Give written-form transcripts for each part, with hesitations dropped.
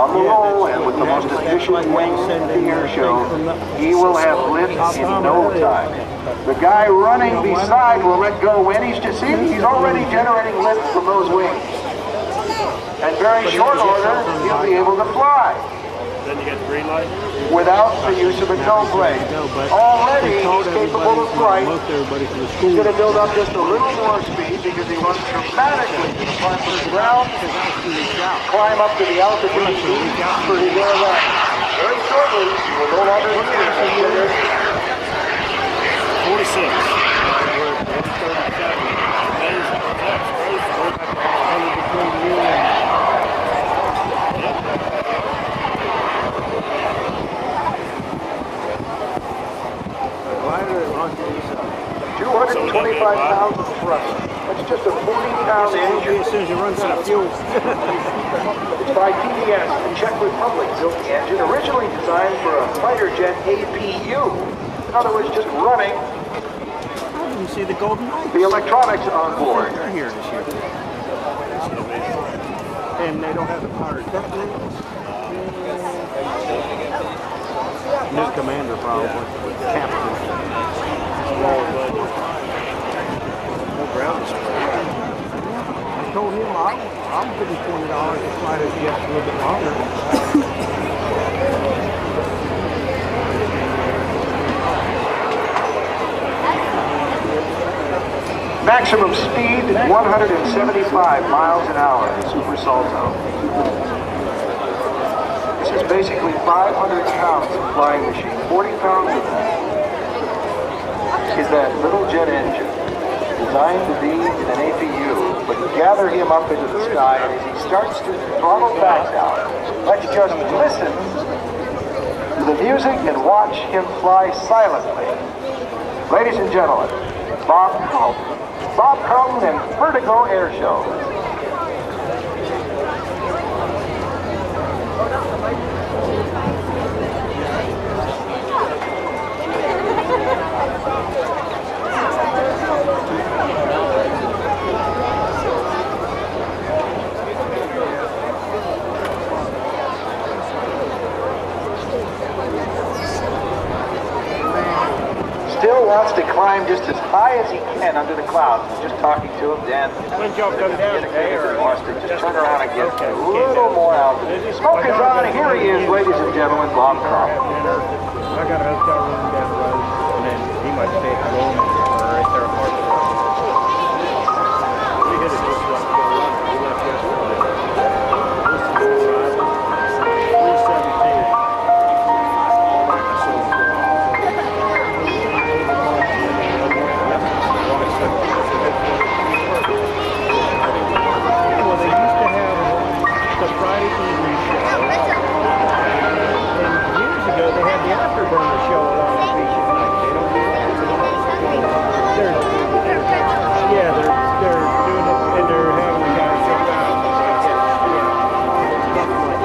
on the roll and with the most efficient wing in the air show, he will have lift in no time. The guy running beside will let go when he's just see, he's already generating lift from those wings. And very short order, he'll be able to fly. Then you get the green light? Without the use of a tow plane. Already he's capable of flight. He's going to build up just a little more speed because he runs dramatically to the front of the ground, climb up to the altitude speed for his air run. Very shortly, he will no longer need 46. £225 of thrust. That's just a 40-pound engine. As soon as you run out of fuel. It's by PDS, the Czech Republic built the engine, originally designed for a fighter jet APU. In other words, just running. I didn't see the golden light. The electronics on board. They're here this year. And they don't have the power detonators. New commander, probably. Captain. No ground display. I told him I'm giving $20 to fly this jet a little bit longer. Maximum speed 175 miles an hour in Super Salto. This is basically 500 pounds of flying machine. 40 pounds of that is that little jet engine designed to be an APU, but gather him up into the sky, and as he starts to throttle back down, let's just listen to the music and watch him fly silently. Ladies and gentlemen, Bob Carlton. Bob Carlton and Vertigo Airshow. Still wants to climb just as high as he can under the clouds. Just talking to him, Dan. When y'all come down today, or wants to just turn around and get a little more altitude. Smoke is on. Here he is, ladies and gentlemen, Bob Carlton. I got a hotel room down the road, and then he might stay at home or right there at Park. We hit it just like we left yesterday. This is 317. Well, they used to have the Friday evening show, and years ago they had the Afterburner show along the beach at night. They don't do that. They're doing it, and they're having the guys jump out. Nothing like that.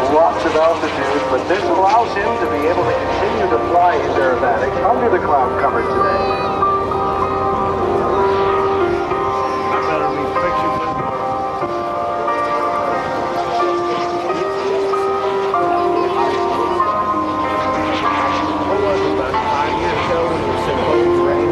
Lots of altitude, but this allows him to be able to continue to fly his aerobatics under the cloud cover today. I better be pictures of what was it, about 5 years ago when it was supposed to rain?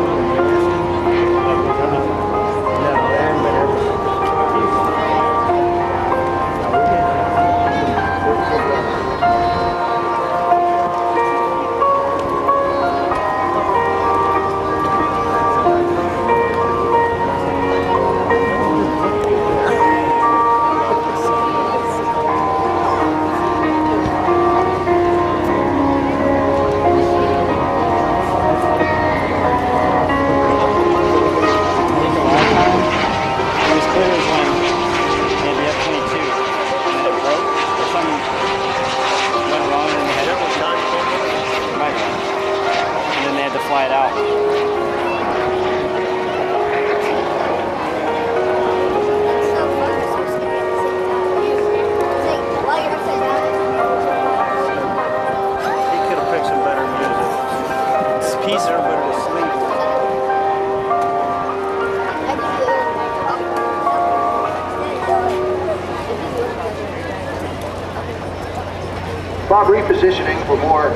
repositioning for more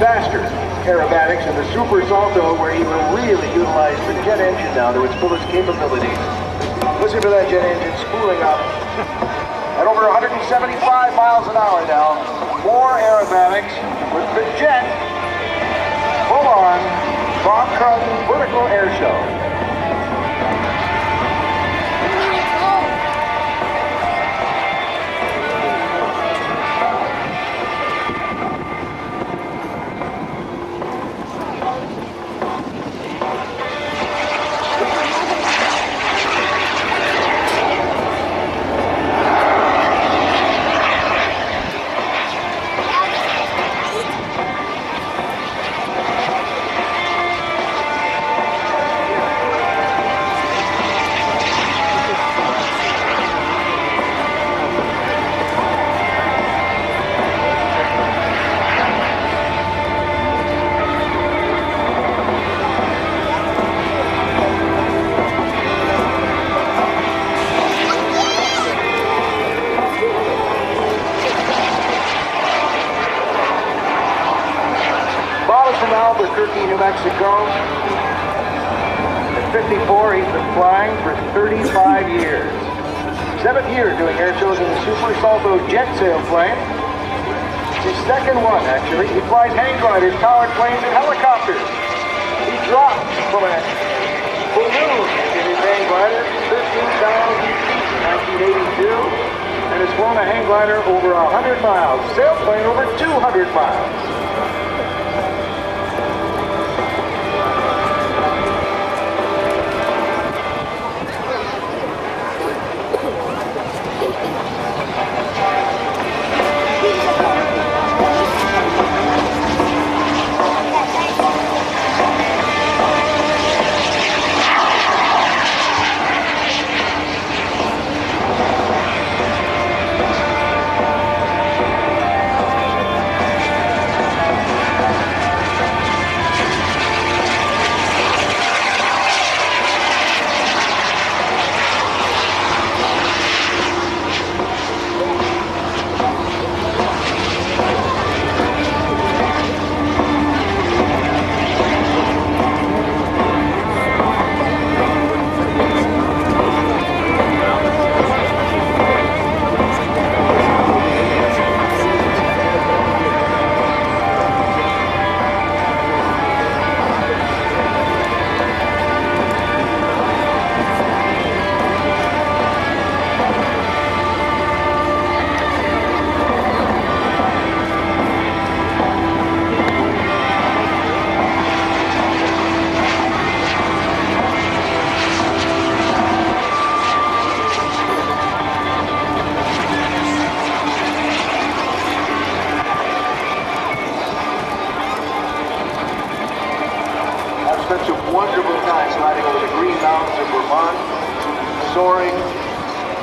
faster aerobatics in the Super Salto, where he will really utilize the jet engine now to its fullest capabilities. Listen to that jet engine spooling up at over 175 miles an hour now. More aerobatics with the jet. Full on Bob Carlton vertical air show. From Albuquerque, New Mexico. At 54, he's been flying for 35 years. 7th year doing air shows in the Super Salto jet sailplane. It's his second one, actually. He flies hang gliders, powered planes, and helicopters. He dropped from a balloon in his hang glider, 13,000 feet in 1982, and has flown a hang glider over 100 miles, sailplane over 200 miles. Spent some wonderful times riding over the Green Mountains of Vermont, soaring,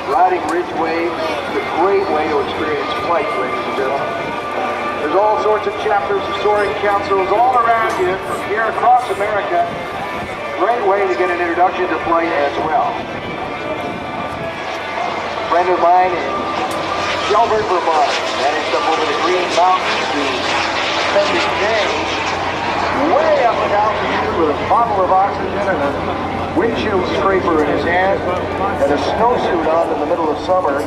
riding ridge waves. It's a great way to experience flight, ladies and gentlemen. There's all sorts of chapters of soaring councils all around you from here across America. Great way to get an introduction to flight as well. A friend of mine in Shelburne, Vermont, managed up over the Green Mountains to spend his day way up at altitude with a bottle of oxygen and a windshield scraper in his hand and a snowsuit on in the middle of summer,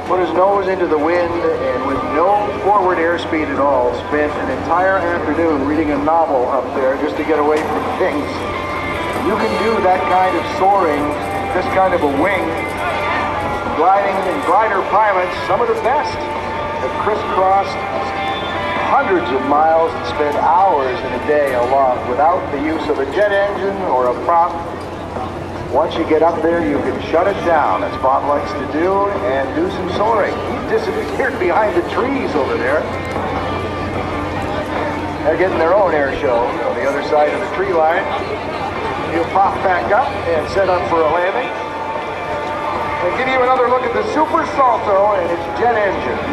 put his nose into the wind and with no forward airspeed at all, spent an entire afternoon reading a novel up there just to get away from things. You can do that kind of soaring, this kind of a wing, gliding and glider pilots, some of the best, have crisscrossed hundreds of miles and spend hours in a day aloft without the use of a jet engine or a prop. Once you get up there, you can shut it down, as Bob likes to do, and do some soaring. He disappeared behind the trees over there. They're getting their own air show on the other side of the tree line. He'll pop back up and set up for a landing. And give you another look at the Super Salto and its jet engine.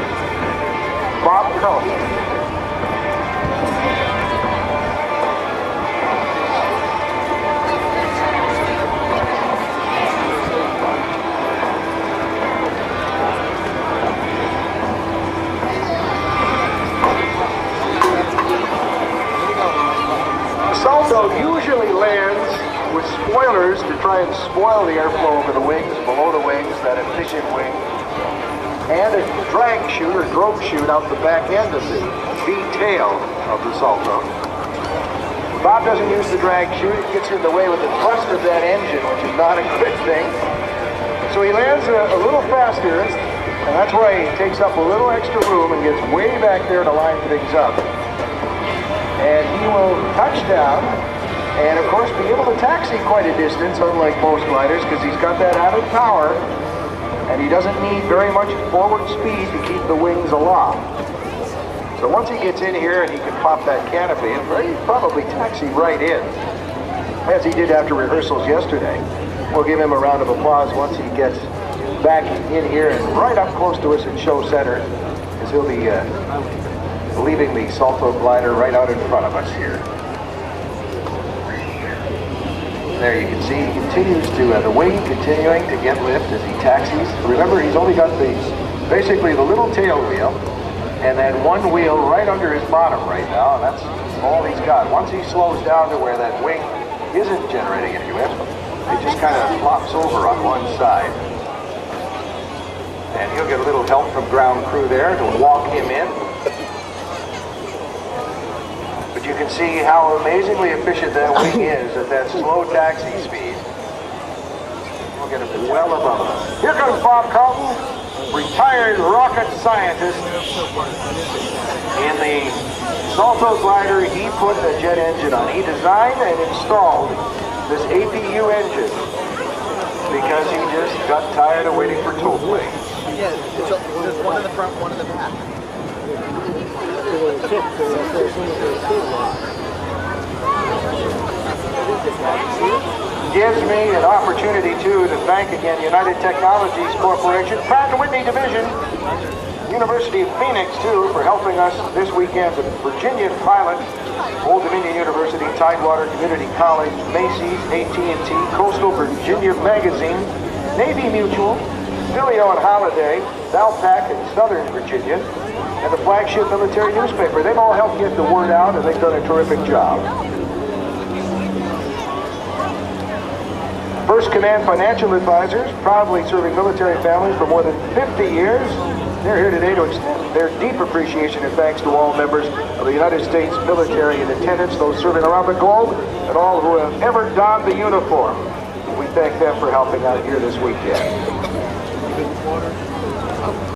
Bob Carlton. spoilers to try and spoil the airflow over the wings, below the wings, that efficient wing. And a drag chute or drogue chute out the back end of the V-tail of the Salto. Bob doesn't use the drag chute. It gets in the way with the thrust of that engine, which is not a good thing. So he lands a little faster, and that's why he takes up a little extra room and gets way back there to line things up. And he will touch down, and of course be able to taxi quite a distance, unlike most gliders, because he's got that added power, and he doesn't need very much forward speed to keep the wings aloft. So once he gets in here and he can pop that canopy, and he'll probably taxi right in, as he did after rehearsals yesterday. We'll give him a round of applause once he gets back in here and right up close to us in show center, as he'll be leaving the Salto glider right out in front of us here. There you can see he continues to, the wing continuing to get lift as he taxis. Remember, he's only got basically the little tail wheel and then one wheel right under his bottom right now, and that's all he's got. Once he slows down to where that wing isn't generating any lift, it just kind of flops over on one side. And he'll get a little help from ground crew there to walk him in. But you can see how amazingly efficient that wing is at that slow taxi speed. We'll get him well above us. Here comes Bob Carlton, retired rocket scientist. In the Salto glider, he put a jet engine on. He designed and installed this APU engine because he just got tired of waiting for tow planes. Yeah, there's one in the front, one in the back. Gives me an opportunity, too, to thank again United Technologies Corporation, Pratt & Whitney Division, University of Phoenix, too, for helping us this weekend. The Virginian Pilot, Old Dominion University, Tidewater Community College, Macy's, AT&T, Coastal Virginia Magazine, Navy Mutual, Filio and Holiday, Valpak in Southern Virginia, and the flagship military newspaper. They've all helped get the word out, and they've done a terrific job. First Command Financial Advisors, proudly serving military families for more than 50 years. They're here today to extend their deep appreciation and thanks to all members of the United States military in attendance, those serving around the globe, and all who have ever donned the uniform. We thank them for helping out here this weekend.